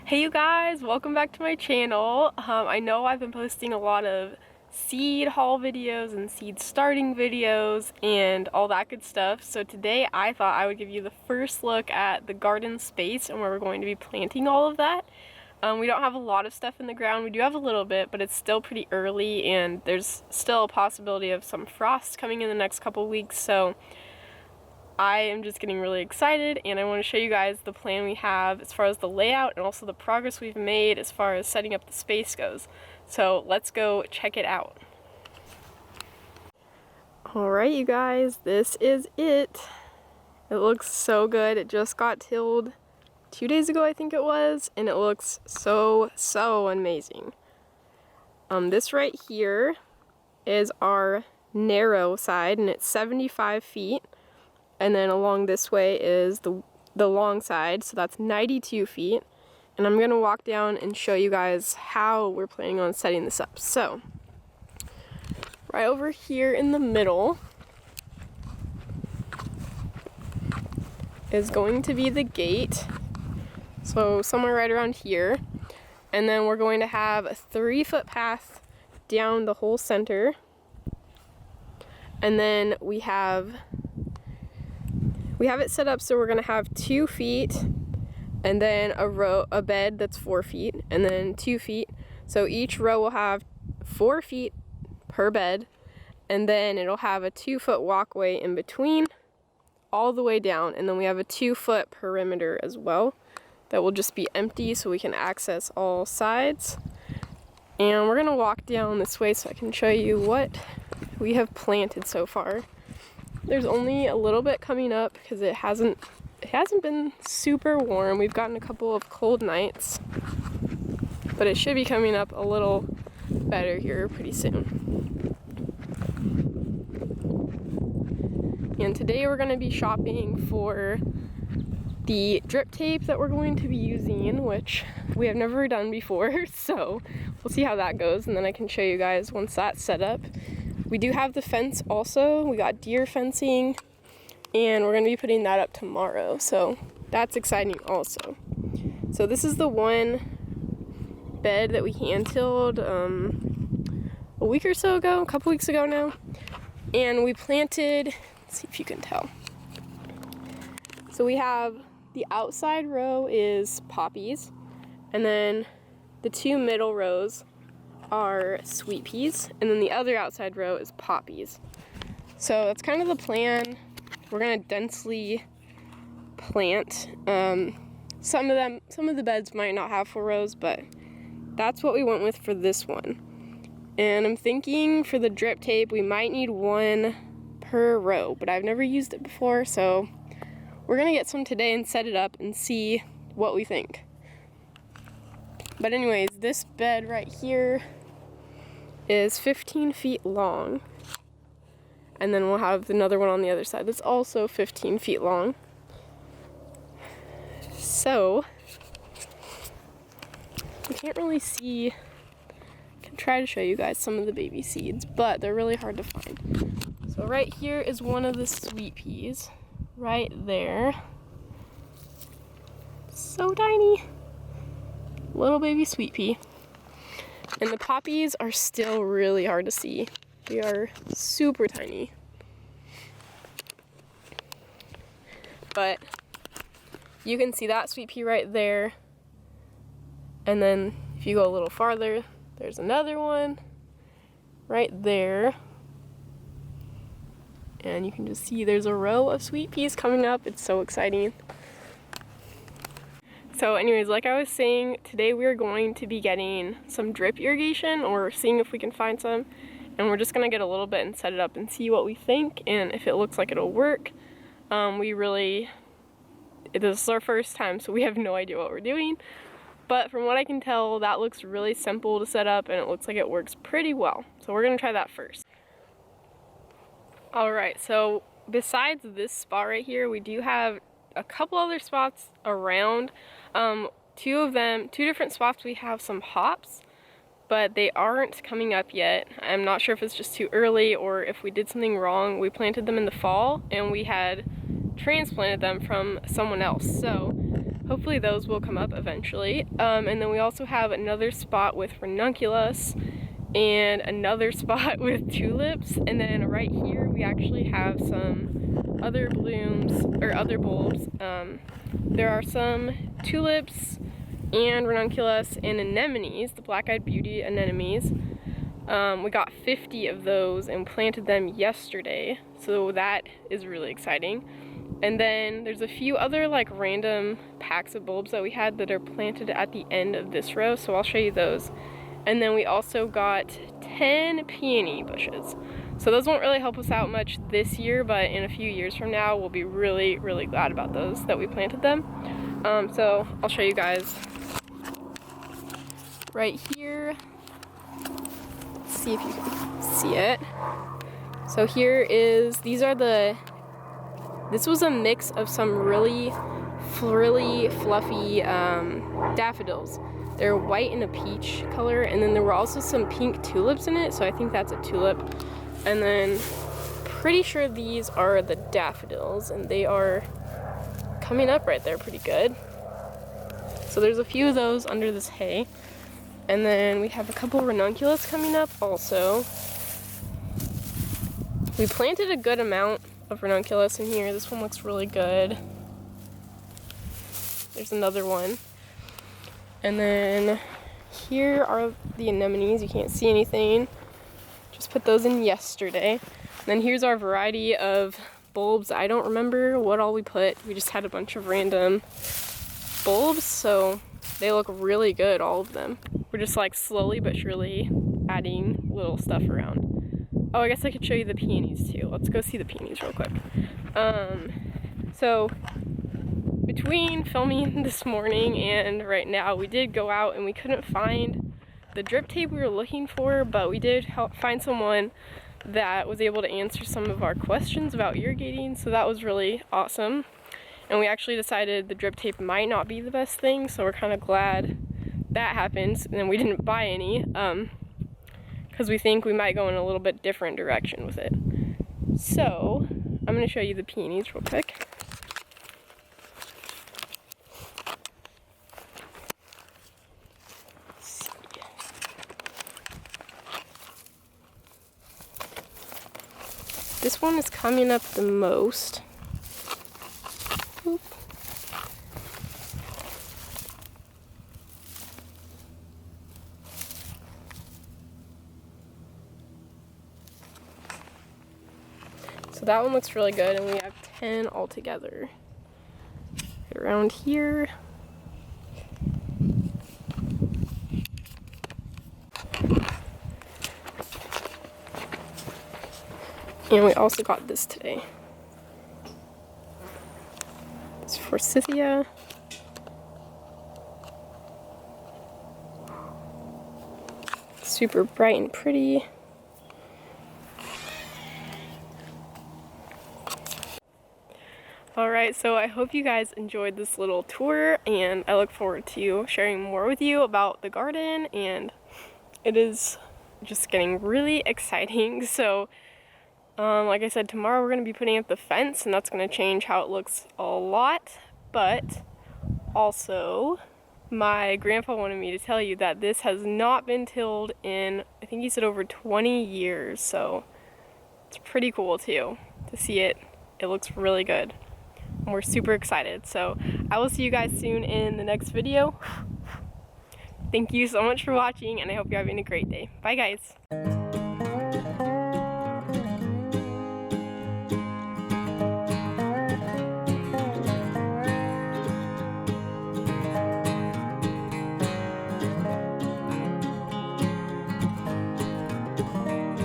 Hey you guys, welcome back to my channel. I know I've been posting a lot of seed haul videos and seed starting videos and all that good stuff. So today I thought I would give you the first look at the garden space and where we're going to be planting all of that. We don't have a lot of stuff in the ground. We do have a little bit, but it's still pretty early and there's still a possibility of some frost coming in the next couple weeks. So I am just getting really excited and I want to show you guys the plan we have as far as the layout and also the progress we've made as far as setting up the space goes. So let's go check it out. Alright you guys, this is it. It looks so good. It just got tilled 2 days ago, I think it was, and it looks so amazing. This right here is our narrow side and it's 75 feet. And then along this way is the long side, so that's 92 feet. And I'm gonna walk down and show you guys how we're planning on setting this up. So, right over here in the middle is going to be the gate. So somewhere right around here. And then we're going to have a 3-foot path down the whole center. And then we have it set up so we're gonna have 2 feet and then a bed that's 4 feet and then 2 feet. So each row will have 4 feet per bed and then it'll have a 2-foot walkway in between all the way down, and then we have a 2-foot perimeter as well that will just be empty so we can access all sides. And we're gonna walk down this way so I can show you what we have planted so far. There's only a little bit coming up because it hasn't been super warm. We've gotten a couple of cold nights, but it should be coming up a little better here pretty soon. And today we're going to be shopping for the drip tape that we're going to be using, which we have never done before, so we'll see how that goes, and then I can show you guys once that's set up. We do have the fence also. We got deer fencing and we're going to be putting that up tomorrow, so that's exciting also. So this is the one bed that we hand tilled a week or so ago, a couple weeks ago now, and we planted, let's see if you can tell. So we have the outside row is poppies, and then the 2 middle rows are sweet peas, and then the other outside row is poppies. So that's kind of the plan. We're gonna densely plant. Some of the beds might not have 4 rows, but that's what we went with for this one. And I'm thinking for the drip tape we might need 1 per row, but I've never used it before, so we're gonna get some today and set it up and see what we think. But anyways, this bed right here is 15 feet long. And then we'll have another one on the other side that's also 15 feet long. So, you can't really see, I can try to show you guys some of the baby seeds, but they're really hard to find. So right here is one of the sweet peas, right there. So tiny. Little baby sweet pea. And the poppies are still really hard to see. They are super tiny. But you can see that sweet pea right there. And then if you go a little farther, there's another one right there. And you can just see there's a row of sweet peas coming up. It's so exciting. So anyways, like I was saying, today we're going to be getting some drip irrigation, or seeing if we can find some, and we're just gonna get a little bit and set it up and see what we think and if it looks like it'll work. This is our first time, so we have no idea what we're doing, but from what I can tell, that looks really simple to set up and it looks like it works pretty well. So we're gonna try that first. Alright, so besides this spot right here, we do have a couple other spots around. 2 different spots we have some hops, but they aren't coming up yet. I'm not sure if it's just too early or if we did something wrong. We planted them in the fall and we had transplanted them from someone else. So hopefully those will come up eventually. And then we also have another spot with ranunculus and another spot with tulips, and then right here we actually have some other blooms or other bulbs. There are some tulips and ranunculus and anemones, the black-eyed beauty anemones. We got 50 of those and planted them yesterday, so that is really exciting. And then there's a few other like random packs of bulbs that we had that are planted at the end of this row, so I'll show you those. And then we also got 10 peony bushes. So those won't really help us out much this year, but in a few years from now, we'll be really, really glad about those, that we planted them. So I'll show you guys right here. Let's see if you can see it. So here is, this was a mix of some really frilly, fluffy daffodils. They're white and a peach color, and then there were also some pink tulips in it, so I think that's a tulip. And then pretty sure these are the daffodils, and they are coming up right there pretty good. So there's a few of those under this hay. And then we have a couple ranunculus coming up also. We planted a good amount of ranunculus in here. This one looks really good. There's another one. And then here are the anemones. You can't see anything. Just put those in yesterday. And then here's our variety of bulbs. I don't remember what all we put. We just had a bunch of random bulbs, so they look really good, all of them. We're just like slowly but surely adding little stuff around. Oh, I guess I could show you the peonies too. Let's go see the peonies real quick. So between filming this morning and right now, we did go out and we couldn't find the drip tape we were looking for, but we did find someone that was able to answer some of our questions about irrigating, so that was really awesome. And we actually decided the drip tape might not be the best thing, so we're kind of glad that happened, and we didn't buy any, because we think we might go in a little bit different direction with it. So I'm going to show you the peonies real quick. This one is coming up the most. Oop. So that one looks really good, and we have 10 altogether. Right around here. And we also got this today. It's forsythia. Super bright and pretty. Alright, so I hope you guys enjoyed this little tour, and I look forward to sharing more with you about the garden, and it is just getting really exciting. So like I said, tomorrow we're going to be putting up the fence, and that's going to change how it looks a lot. But also, my grandpa wanted me to tell you that this has not been tilled in, I think he said, over 20 years. So it's pretty cool too to see it. It looks really good. And we're super excited. So I will see you guys soon in the next video. Thank you so much for watching, and I hope you're having a great day. Bye guys.